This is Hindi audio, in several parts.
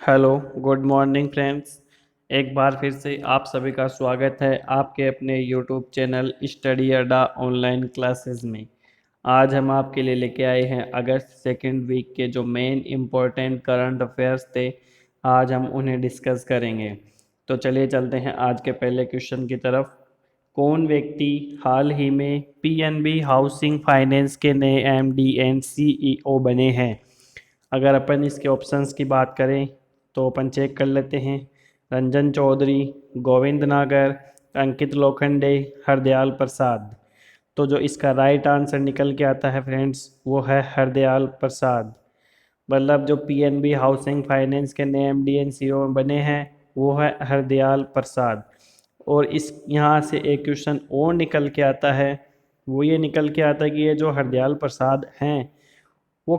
Hello, good morning friends. एक बार फिर से आप सभी का स्वागत है आपके अपने यूट्यूब चैनल स्टडी अड्डा ऑनलाइन क्लासेस में। आज हम आपके लिए लेके आए हैं अगस्त सेकेंड वीक के जो मेन इम्पोर्टेंट करंट अफेयर्स थे। आज हम उन्हें डिस्कस करेंगे। तो चलिए चलते हैं आज के पहले क्वेश्चन की तरफ। कौन व्यक्ति हाल ही में पीएनबी हाउसिंग फाइनेंस के नए एमडी एंड सीईओ बने हैं? अगर अपन इसके ऑप्शंस की बात करें तो अपन चेक कर लेते हैं। रंजन चौधरी, गोविंद नागर, अंकित लोखंडे, हरदयाल प्रसाद। तो जो इसका राइट आंसर निकल के आता है फ्रेंड्स, वो है हरदयाल प्रसाद। मतलब जो पीएनबी हाउसिंग फाइनेंस के नए एमडी एंड सीईओ बने हैं वो है हरदयाल प्रसाद। और इस यहाँ से एक क्वेश्चन और निकल के आता है। वो ये निकल के आता है कि ये जो हरदयाल प्रसाद हैं वो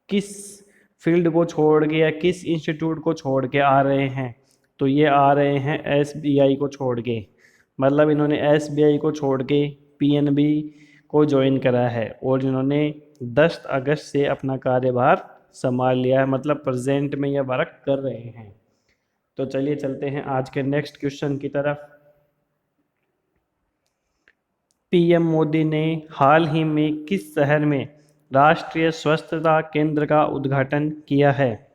किस फील्ड को छोड़ के या किस इंस्टीट्यूट को छोड़ के आ रहे हैं। तो ये आ रहे हैं एसबीआई को छोड़ के। मतलब इन्होंने एसबीआई को छोड़ के पीएनबी को ज्वाइन करा है और इन्होंने 10 अगस्त से अपना कार्यभार संभाल लिया है। मतलब प्रेजेंट में ये वर्क कर रहे हैं। तो चलिए चलते हैं आज के नेक्स्ट क्वेश्चन की तरफ। पीएम मोदी ने हाल ही में किस शहर में राष्ट्रीय स्वच्छता केंद्र का उद्घाटन किया है?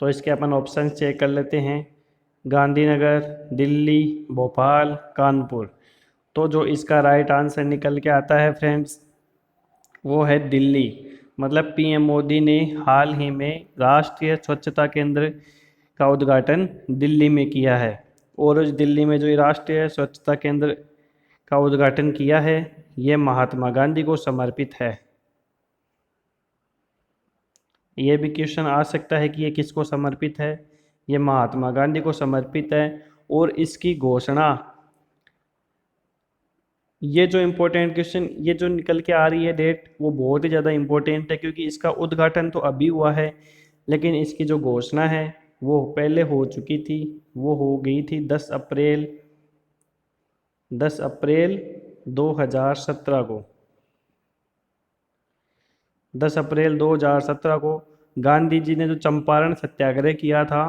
तो इसके अपन ऑप्शन चेक कर लेते हैं। गांधीनगर, दिल्ली, भोपाल, कानपुर। तो जो इसका राइट आंसर निकल के आता है फ्रेंड्स, वो है दिल्ली। मतलब पीएम मोदी ने हाल ही में राष्ट्रीय स्वच्छता केंद्र का उद्घाटन दिल्ली में किया है। और उस दिल्ली में जो ये राष्ट्रीय स्वच्छता केंद्र का उद्घाटन किया है ये महात्मा गांधी को समर्पित है। ये भी क्वेश्चन आ सकता है कि ये किसको समर्पित है। ये महात्मा गांधी को समर्पित है। और इसकी घोषणा, ये जो इम्पोर्टेंट क्वेश्चन ये जो निकल के आ रही है डेट, वो बहुत ही ज़्यादा इम्पोर्टेंट है क्योंकि इसका उद्घाटन तो अभी हुआ है लेकिन इसकी जो घोषणा है वो पहले हो चुकी थी। वो हो गई थी 10 अप्रैल 2017 को। 10 अप्रैल 2017 को गांधी जी ने जो चंपारण सत्याग्रह किया था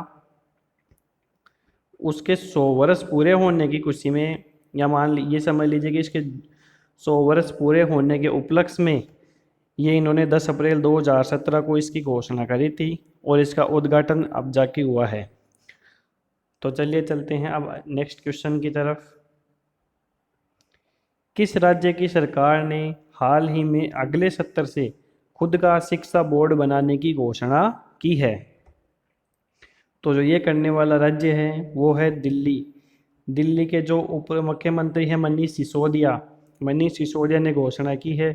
उसके 100 वर्ष पूरे होने की खुशी में, या ये समझ लीजिए कि इसके 100 वर्ष पूरे होने के उपलक्ष्य में ये इन्होंने 10 अप्रैल 2017 को इसकी घोषणा करी थी और इसका उद्घाटन अब जाके हुआ है। तो चलिए चलते हैं अब नेक्स्ट क्वेश्चन की तरफ। किस राज्य की सरकार ने हाल ही में अगले सत्र से खुद का शिक्षा बोर्ड बनाने की घोषणा की है? तो जो ये करने वाला राज्य है वो है दिल्ली। दिल्ली के जो उप मुख्यमंत्री हैं मनीष सिसोदिया ने घोषणा की है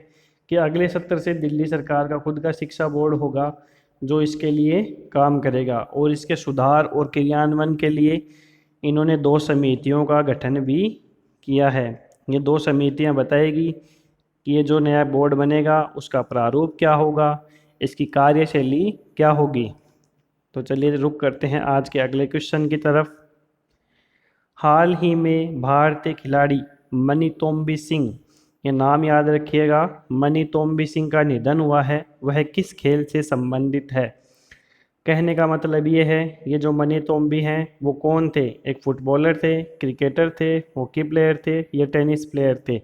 कि अगले सत्र से दिल्ली सरकार का खुद का शिक्षा बोर्ड होगा जो इसके लिए काम करेगा। और इसके सुधार और क्रियान्वयन के लिए इन्होंने 2 समितियों का गठन भी किया है। ये 2 समितियां बताएगी कि ये जो नया बोर्ड बनेगा उसका प्रारूप क्या होगा, इसकी कार्यशैली क्या होगी। तो चलिए रुक करते हैं आज के अगले क्वेश्चन की तरफ। हाल ही में भारतीय खिलाड़ी मनी तोम्बी सिंह, ये नाम याद रखिएगा, मनी तोम्बी सिंह का निधन हुआ है। वह किस खेल से संबंधित है? कहने का मतलब ये है, ये जो मनी तोम्बी हैं वो कौन थे? एक फुटबॉलर थे, क्रिकेटर थे, हॉकी प्लेयर थे या टेनिस प्लेयर थे?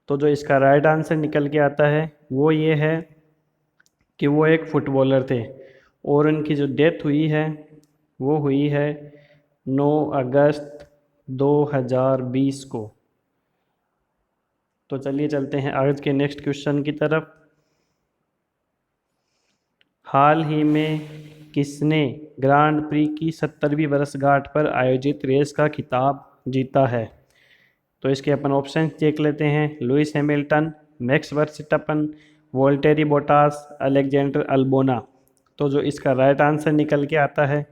तो जो इसका राइट आंसर निकल के आता है वो ये है कि वो एक फुटबॉलर थे। और उनकी जो डेथ हुई है वो हुई है 9 अगस्त 2020 को। तो चलिए चलते हैं आज के नेक्स्ट क्वेश्चन की तरफ। हाल ही में किसने ग्रांड प्री की 70वीं वर्षगांठ पर आयोजित रेस का खिताब जीता है? तो इसके अपन ऑप्शन देख लेते हैं। Lewis Hamilton, Max Verstappen, Valtteri Bottas, Alexander Albon. तो जो इसका राइट आंसर निकल के आता है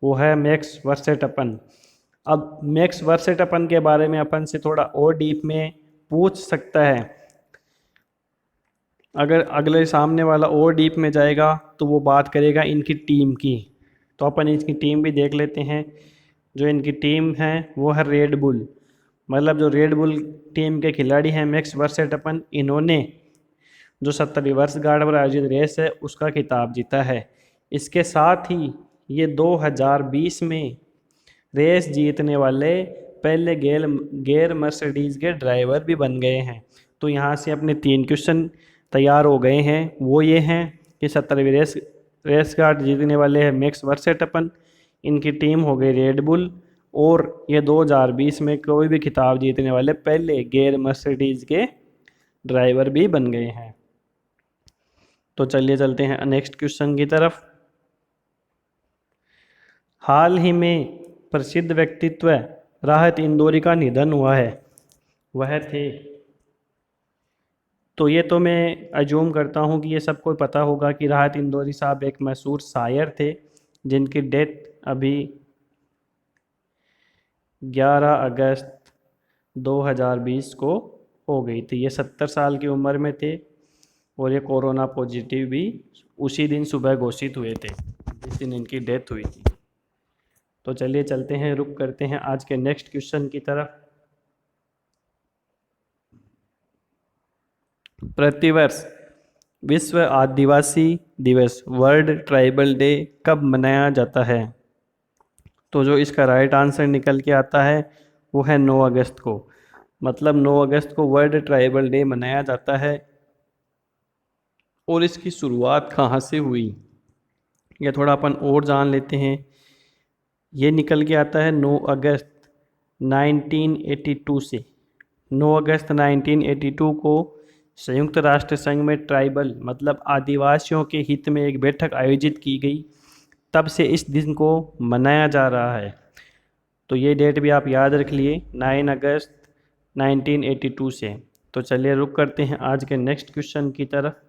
वो है मैक्स वर्स्टैपन। अब मैक्स वर्स्टैपन के बारे में अपन से थोड़ा और डीप में पूछ सकता है। अगर अगले सामने वाला और डीप में जाएगा तो वो बात करेगा इनकी टीम की। तो अपन इसकी टीम भी देख लेते हैं। जो इनकी टीम है वो है रेड बुल। मतलब जो रेड बुल टीम के खिलाड़ी हैं मैक्स वर्स्टैपन, इन्होंने जो 70वीं वर्षगांठ पर आयोजित रेस है उसका खिताब जीता है। इसके साथ ही ये 2020 में रेस जीतने वाले पहले गेर मर्सिडीज के ड्राइवर भी बन गए हैं। तो यहाँ से अपने 3 क्वेश्चन तैयार हो गए हैं। वो ये हैं कि 70वीं रेस कार्ड जीतने वाले हैं मैक्स वर्सेटपन, इनकी टीम हो गई रेड बुल, और ये 2020 में कोई भी खिताब जीतने वाले पहले गेर मर्सिडीज के ड्राइवर भी बन गए हैं। तो चलिए चलते हैं नेक्स्ट क्वेश्चन की तरफ। हाल ही में प्रसिद्ध व्यक्तित्व राहत इंदौरी का निधन हुआ है, वह थे। तो ये तो मैं अज्यूम करता हूँ कि ये सबको पता होगा कि राहत इंदौरी साहब एक मशहूर शायर थे, जिनकी डेथ अभी 11 अगस्त 2020 को हो गई थी। ये 70 साल की उम्र में थे और ये कोरोना पॉजिटिव भी उसी दिन सुबह घोषित हुए थे जिस दिन इनकी डेथ हुई थी। तो चलिए चलते हैं, रुक करते हैं आज के नेक्स्ट क्वेश्चन की तरफ। प्रतिवर्ष विश्व आदिवासी दिवस वर्ल्ड ट्राइबल डे कब मनाया जाता है? तो जो इसका राइट आंसर निकल के आता है वो है 9 अगस्त को। मतलब 9 अगस्त को वर्ल्ड ट्राइबल डे मनाया जाता है। और इसकी शुरुआत कहाँ से हुई, यह थोड़ा अपन और जान लेते हैं। ये निकल के आता है 9 अगस्त 1982 से। 9 अगस्त 1982 को संयुक्त राष्ट्र संघ में ट्राइबल मतलब आदिवासियों के हित में एक बैठक आयोजित की गई, तब से इस दिन को मनाया जा रहा है। तो ये डेट भी आप याद रख लिए, 9 अगस्त 1982 से। तो चलिए रुक करते हैं आज के नेक्स्ट क्वेश्चन की तरफ।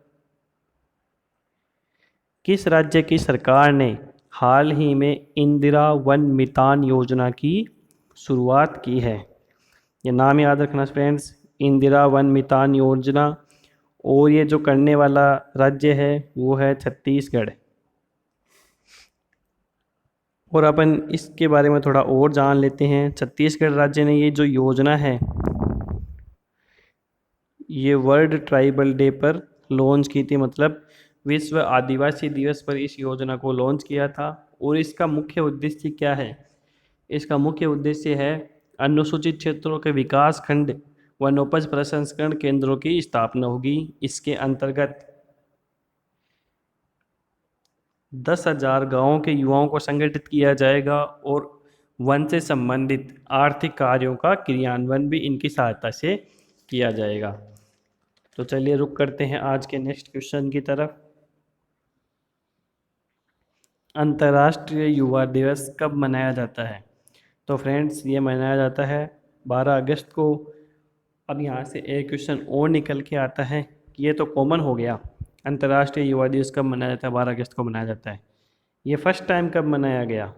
किस राज्य की सरकार ने हाल ही में इंदिरा वन मितान योजना की शुरुआत की है? ये नाम याद रखना फ्रेंड्स, इंदिरा वन मितान योजना। और ये जो करने वाला राज्य है वो है छत्तीसगढ़। और अपन इसके बारे में थोड़ा और जान लेते हैं। छत्तीसगढ़ राज्य ने ये जो योजना है ये वर्ल्ड ट्राइबल डे पर लॉन्च की थी, मतलब विश्व आदिवासी दिवस पर इस योजना को लॉन्च किया था। और इसका मुख्य उद्देश्य क्या है? इसका मुख्य उद्देश्य है अनुसूचित क्षेत्रों के विकास खंड वनोपज प्रसंस्करण केंद्रों की स्थापना होगी। इसके अंतर्गत 10,000 गाँवों के युवाओं को संगठित किया जाएगा और वन से संबंधित आर्थिक कार्यों का क्रियान्वयन भी इनकी सहायता से किया जाएगा। तो चलिए रुक करते हैं आज के नेक्स्ट क्वेश्चन की तरफ। अंतर्राष्ट्रीय युवा दिवस कब मनाया जाता है? तो फ्रेंड्स ये मनाया जाता है 12 अगस्त को। अब यहाँ से एक क्वेश्चन और निकल के आता है कि ये तो कॉमन हो गया, अंतर्राष्ट्रीय युवा दिवस कब मनाया जाता है? 12 अगस्त को मनाया जाता है। ये फर्स्ट टाइम कब मनाया गया?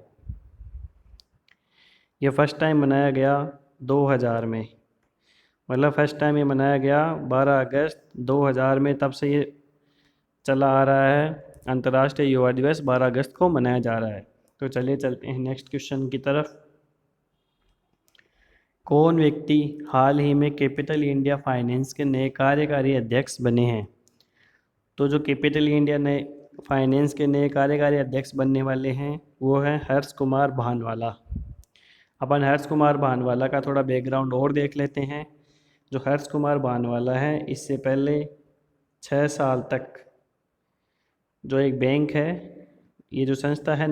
ये फर्स्ट टाइम मनाया गया 2000 में। मतलब फर्स्ट टाइम ये मनाया गया 12 अगस्त 2000 में, तब से ये चला आ रहा है। अंतर्राष्ट्रीय युवा दिवस 12 अगस्त को मनाया जा रहा है। तो चलिए चलते हैं नेक्स्ट क्वेश्चन की तरफ। कौन व्यक्ति हाल ही में कैपिटल इंडिया फाइनेंस के नए कार्यकारी अध्यक्ष बने हैं? तो जो कैपिटल इंडिया नए फाइनेंस के नए कार्यकारी अध्यक्ष बनने वाले हैं वो हैं हर्ष कुमार भानवाला। अपन हर्ष कुमार भानवाला का थोड़ा बैकग्राउंड और देख लेते हैं। जो हर्ष कुमार भानवाला है, इससे पहले 6 साल तक जो एक बैंक है, ये जो संस्था है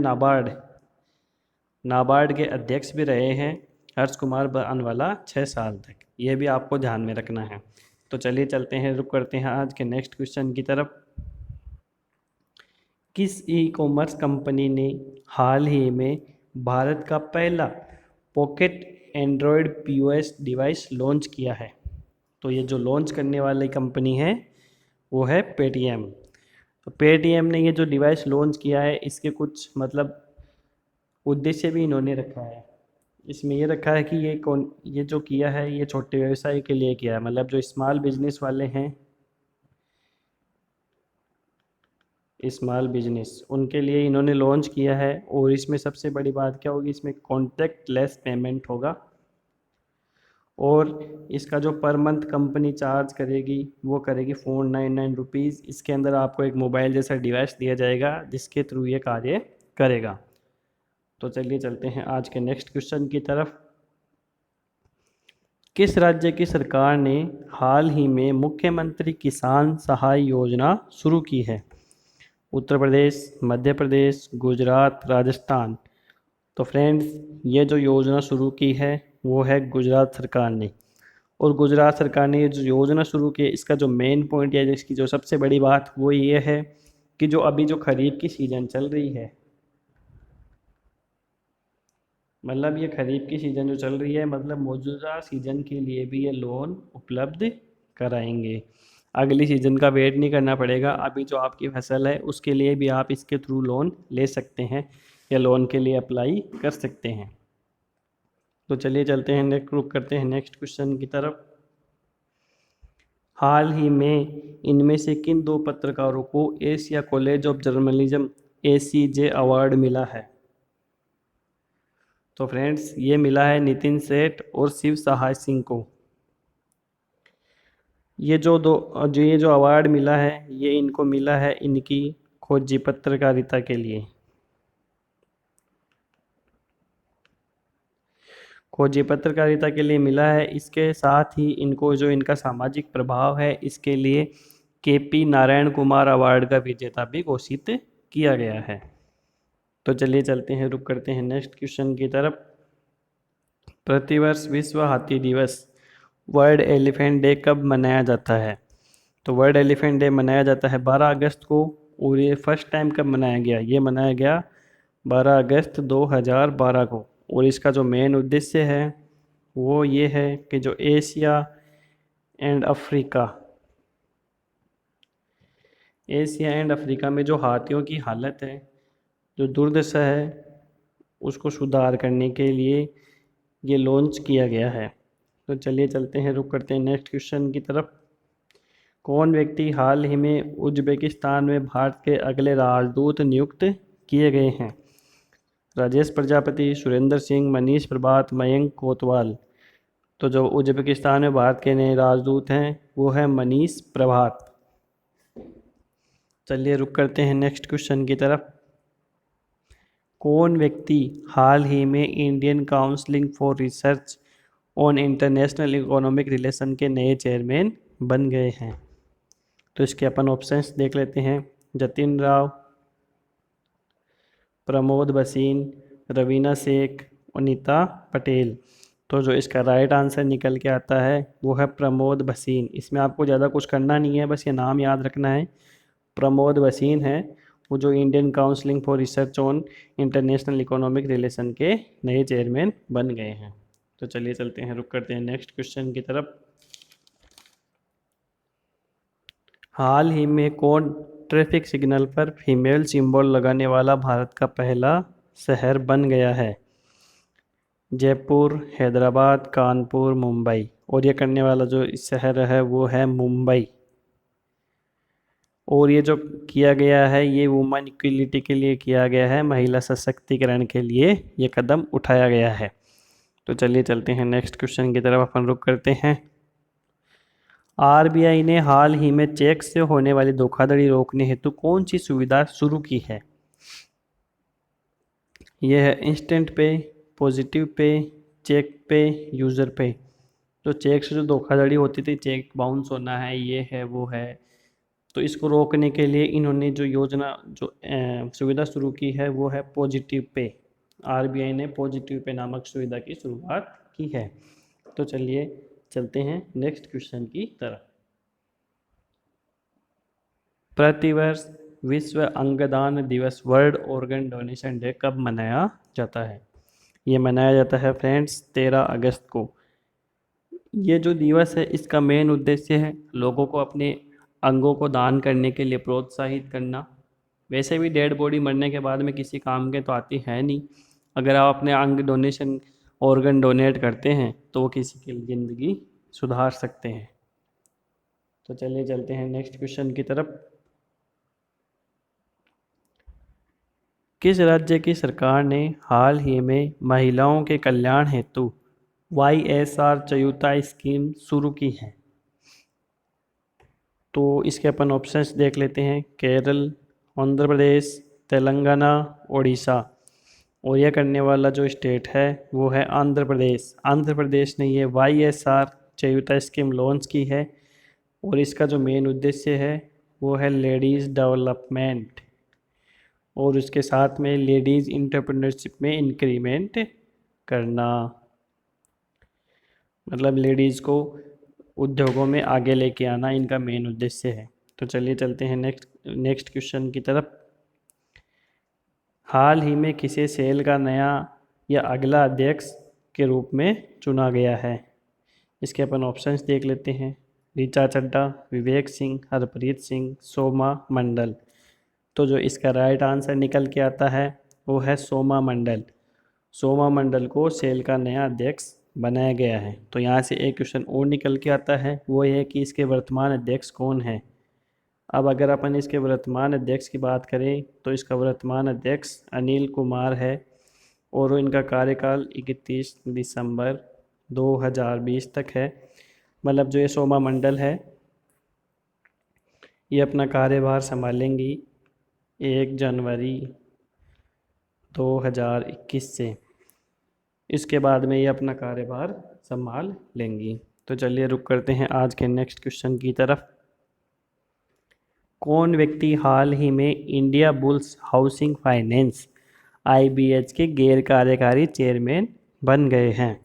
नाबार्ड के अध्यक्ष भी रहे हैं हर्ष कुमार भानवाला 6 साल तक। ये भी आपको ध्यान में रखना है। तो चलिए चलते हैं, रुक करते हैं आज के नेक्स्ट क्वेश्चन की तरफ। किस ई कॉमर्स कंपनी ने हाल ही में भारत का पहला pocket Android POS device launch किया है? तो ये जो लॉन्च करने वाली कंपनी है वो है पेटीएम। तो पेटीएम ने ये जो डिवाइस लॉन्च किया है, इसके कुछ मतलब उद्देश्य भी इन्होंने रखा है। इसमें ये रखा है कि ये जो किया है ये छोटे व्यवसाय के लिए किया है, मतलब जो स्मॉल बिजनेस वाले हैं, स्मॉल बिजनेस, उनके लिए इन्होंने लॉन्च किया है। और इसमें सबसे बड़ी बात क्या होगी, इसमें कॉन्टैक्टलेस पेमेंट होगा। और इसका जो पर मंथ कंपनी चार्ज करेगी वो करेगी 499 रुपीज़। इसके अंदर आपको एक मोबाइल जैसा डिवाइस दिया जाएगा जिसके थ्रू ये कार्य करेगा। तो चलिए चलते हैं आज के नेक्स्ट क्वेश्चन की तरफ। किस राज्य की सरकार ने हाल ही में मुख्यमंत्री किसान सहाय योजना शुरू की है? उत्तर प्रदेश, मध्य प्रदेश, गुजरात, राजस्थान। तो फ्रेंड्स, ये जो योजना शुरू की है वो है गुजरात सरकार ने। और गुजरात सरकार ने ये जो योजना शुरू की है, इसका जो मेन पॉइंट या इसकी जो सबसे बड़ी बात वो ये है कि जो अभी जो खरीफ की सीज़न चल रही है, मतलब ये खरीफ की सीज़न जो चल रही है, मतलब मौजूदा सीज़न के लिए भी ये लोन उपलब्ध कराएंगे। अगली सीज़न का वेट नहीं करना पड़ेगा, अभी जो आपकी फसल है उसके लिए भी आप इसके थ्रू लोन ले सकते हैं या लोन के लिए अप्लाई कर सकते हैं। तो चलिए चलते हैं नेक्स्ट, रुक करते हैं नेक्स्ट क्वेश्चन की तरफ। हाल ही में इनमें से किन दो पत्रकारों को Asia college of journalism ACJ award मिला है? तो फ्रेंड्स, ये मिला है नितिन सेठ और शिव सहाय सिंह को। ये जो अवार्ड मिला है ये इनको मिला है इनकी खोजी पत्रकारिता के लिए। खोजी पत्रकारिता के लिए मिला है। इसके साथ ही इनको जो इनका सामाजिक प्रभाव है इसके लिए KP नारायण कुमार अवार्ड का विजेता भी घोषित किया गया है। तो चलिए चलते हैं, रुक करते हैं नेक्स्ट क्वेश्चन की तरफ। प्रतिवर्ष विश्व हाथी दिवस वर्ल्ड एलिफेंट डे कब मनाया जाता है? तो वर्ल्ड एलिफेंट डे मनाया जाता है 12 अगस्त को। और ये फर्स्ट टाइम कब मनाया गया? ये मनाया गया 12 अगस्त 2012 को। और इसका जो मेन उद्देश्य है वो ये है कि जो एशिया एंड अफ्रीका में जो हाथियों की हालत है, जो दुर्दशा है, उसको सुधार करने के लिए ये लॉन्च किया गया है। तो चलिए चलते हैं, रुक करते हैं नेक्स्ट क्वेश्चन की तरफ। कौन व्यक्ति हाल ही में उज्बेकिस्तान में भारत के अगले राजदूत नियुक्त किए गए हैं? राजेश प्रजापति, सुरेंद्र सिंह, मनीष प्रभात, मयंक कोतवाल। तो जो उज्बेकिस्तान में भारत के नए राजदूत हैं वो है मनीष प्रभात। चलिए रुक करते हैं नेक्स्ट क्वेश्चन की तरफ। कौन व्यक्ति हाल ही में Indian council for research on international economic relation के नए चेयरमैन बन गए हैं? तो इसके अपन ऑप्शंस देख लेते हैं। जतिन राव, प्रमोद भसीन, रवीना शेख, अनीता पटेल। तो जो इसका राइट आंसर निकल के आता है वो है प्रमोद भसीन। इसमें आपको ज़्यादा कुछ करना नहीं है, बस ये नाम याद रखना है। प्रमोद भसीन है वो जो Indian council for research on international economic relation के नए चेयरमैन बन गए हैं। तो चलिए चलते हैं, रुक करते हैं नेक्स्ट क्वेश्चन की तरफ। हाल ही में कौन ट्रैफिक सिग्नल पर फीमेल सिंबल लगाने वाला भारत का पहला शहर बन गया है? जयपुर, हैदराबाद, कानपुर, मुंबई। और ये करने वाला जो शहर है वो है मुंबई। और ये जो किया गया है ये वुमेन इक्वलिटी के लिए किया गया है, महिला सशक्तिकरण के लिए ये कदम उठाया गया है। तो चलिए चलते हैं नेक्स्ट क्वेश्चन की तरफ, अपन रुक करते हैं। RBI ने हाल ही में चेक से होने वाली धोखाधड़ी रोकने हेतु कौन सी सुविधा शुरू की है? यह है इंस्टेंट पे, पॉजिटिव पे, चेक पे, यूज़र पे। तो चेक से जो धोखाधड़ी होती थी, चेक बाउंस होना है, ये है वो है, तो इसको रोकने के लिए इन्होंने जो योजना जो सुविधा शुरू की है वो है पॉजिटिव पे। RBI ने पॉजिटिव पे नामक सुविधा की शुरुआत की है। तो चलिए चलते हैं नेक्स्ट क्वेश्चन की तरफ। प्रतिवर्ष विश्व अंगदान दिवस वर्ल्ड ऑर्गन डोनेशन डे कब मनाया जाता है? ये मनाया जाता है फ्रेंड्स 13 अगस्त को। ये जो दिवस है इसका मेन उद्देश्य है लोगों को अपने अंगों को दान करने के लिए प्रोत्साहित करना। वैसे भी डेड बॉडी मरने के बाद में किसी काम के तो आती है नहीं। अगर आप अपने अंग डोनेशन ऑर्गन डोनेट करते हैं तो वो किसी की ज़िंदगी सुधार सकते हैं। तो चलिए चलते हैं नेक्स्ट क्वेश्चन की तरफ। किस राज्य की सरकार ने हाल ही में महिलाओं के कल्याण हेतु YSR चयुता स्कीम शुरू की है? तो इसके अपन ऑप्शंस देख लेते हैं। केरल, आंध्र प्रदेश, तेलंगाना, ओडिशा। और यह करने वाला जो स्टेट है वो है आंध्र प्रदेश। आंध्र प्रदेश ने ये YSR चयुता स्कीम लॉन्च की है और इसका जो मेन उद्देश्य है वो है लेडीज़ डेवलपमेंट और उसके साथ में लेडीज़ इंटरप्रेन्योरशिप में इंक्रीमेंट करना, मतलब लेडीज़ को उद्योगों में आगे लेके आना इनका मेन उद्देश्य है। तो चलिए चलते हैं नेक्स्ट क्वेश्चन की तरफ। हाल ही में किसे सेल का नया या अगला अध्यक्ष के रूप में चुना गया है? इसके अपन ऑप्शंस देख लेते हैं। ऋचा चड्ढा, विवेक सिंह, हरप्रीत सिंह, सोमा मंडल। तो जो इसका राइट आंसर निकल के आता है वो है सोमा मंडल। सोमा मंडल को सेल का नया अध्यक्ष बनाया गया है। तो यहाँ से एक क्वेश्चन और निकल के आता है, वो ये है कि इसके वर्तमान अध्यक्ष कौन है। अब अगर अपन इसके वर्तमान अध्यक्ष की बात करें तो इसका वर्तमान अध्यक्ष अनिल कुमार है और इनका कार्यकाल 31 दिसंबर 2020 तक है। मतलब जो ये सोमा मंडल है ये अपना कार्यभार संभालेंगी 1 जनवरी 2021 से। इसके बाद में ये अपना कार्यभार संभाल लेंगी। तो चलिए रुक करते हैं आज के नेक्स्ट क्वेश्चन की तरफ। कौन व्यक्ति हाल ही में India bulls housing finance IBH के गैर कार्यकारी चेयरमैन बन गए हैं?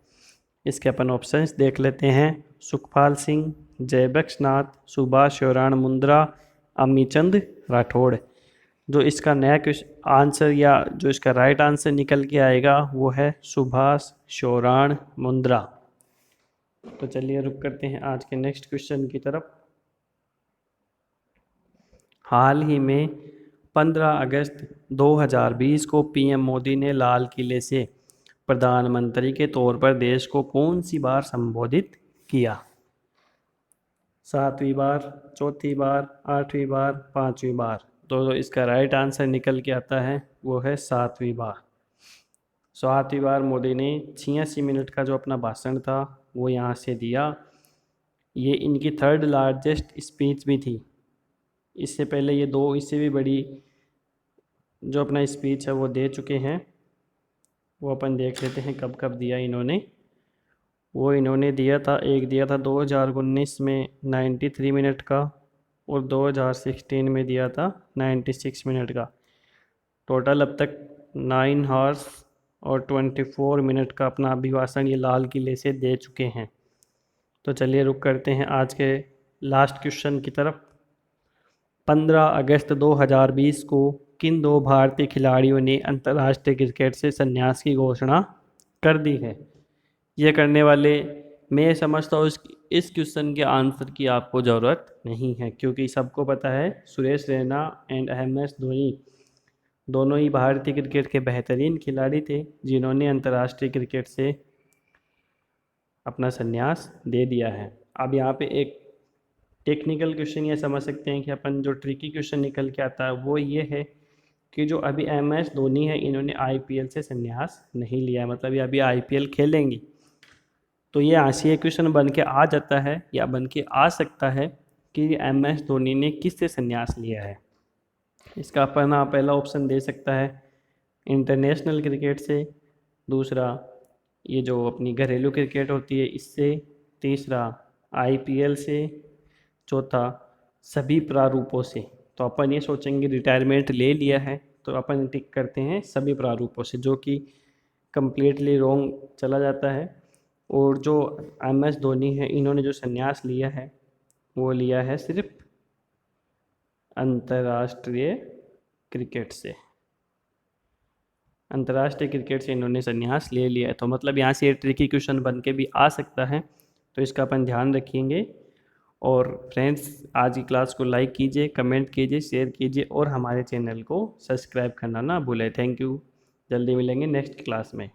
इसके अपन ऑप्शंस देख लेते हैं। सुखपाल सिंह, जयबख्श नाथ, सुभाष शोराण मुंद्रा, अमीचंद राठौड़। जो इसका नया आंसर या जो इसका राइट आंसर निकल के आएगा वो है सुभाष शोराण मुंद्रा। तो चलिए रुक करते हैं आज के नेक्स्ट क्वेश्चन की तरफ। हाल ही में 15 अगस्त 2020 को PM मोदी ने लाल किले से प्रधानमंत्री के तौर पर देश को कौन सी बार संबोधित किया? 7वीं बार, चौथी बार, 8वीं बार, 5वीं बार। तो इसका राइट आंसर निकल के आता है वो है 7वीं बार। 7वीं बार मोदी ने 86 मिनट का जो अपना भाषण था वो यहाँ से दिया। ये इनकी 3rd लार्जेस्ट स्पीच भी थी। इससे पहले ये 2 इससे भी बड़ी जो अपना स्पीच है वो दे चुके हैं। वो अपन देख लेते हैं कब कब दिया इन्होंने। वो इन्होंने दिया था, एक दिया था 2019 में 93 मिनट का और 2016 में दिया था 96 मिनट का। टोटल अब तक 9 आवर्स और 24 मिनट का अपना अभिभाषण ये लाल किले से दे चुके हैं। तो चलिए रुक करते हैं आज के लास्ट क्वेश्चन की तरफ। 15 अगस्त 2020 को किन 2 भारतीय खिलाड़ियों ने अंतर्राष्ट्रीय क्रिकेट से संन्यास की घोषणा कर दी है? ये करने वाले मैं समझता हूँ इस क्वेश्चन के आंसर की आपको ज़रूरत नहीं है, क्योंकि सबको पता है सुरेश रैना एंड MS धोनी दोनों ही भारतीय क्रिकेट के बेहतरीन खिलाड़ी थे जिन्होंने अंतर्राष्ट्रीय क्रिकेट से अपना संन्यास दे दिया है। अब यहाँ पे एक टेक्निकल क्वेश्चन ये समझ सकते हैं कि अपन जो ट्रिकी क्वेश्चन निकल के आता है वो ये है कि जो अभी MS धोनी है इन्होंने IPL से संन्यास नहीं लिया है, मतलब ये अभी IPL खेलेंगी। तो ये आंसर क्वेश्चन बन के आ जाता है या बन के आ सकता है कि MS धोनी ने किससे संन्यास लिया है। इसका अपना पहला ऑप्शन दे सकता है इंटरनेशनल क्रिकेट से, दूसरा ये जो अपनी घरेलू क्रिकेट होती है इससे, तीसरा IPL से, चौथा सभी प्रारूपों से। तो अपन ये सोचेंगे रिटायरमेंट ले लिया है तो अपन टिक करते हैं सभी प्रारूपों से, जो कि कम्प्लीटली रॉन्ग चला जाता है। और जो MS धोनी है इन्होंने जो संन्यास लिया है वो लिया है सिर्फ अंतर्राष्ट्रीय क्रिकेट से। अंतर्राष्ट्रीय क्रिकेट से इन्होंने संन्यास ले लिया है। तो मतलब यहाँ से ट्रिकी क्वेश्चन बन के भी आ सकता है, तो इसका अपन ध्यान रखेंगे। और फ्रेंड्स आज की क्लास को लाइक कीजिए, कमेंट कीजिए, शेयर कीजिए और हमारे चैनल को सब्सक्राइब करना ना भूलें। Thank you. जल्दी मिलेंगे नेक्स्ट क्लास में।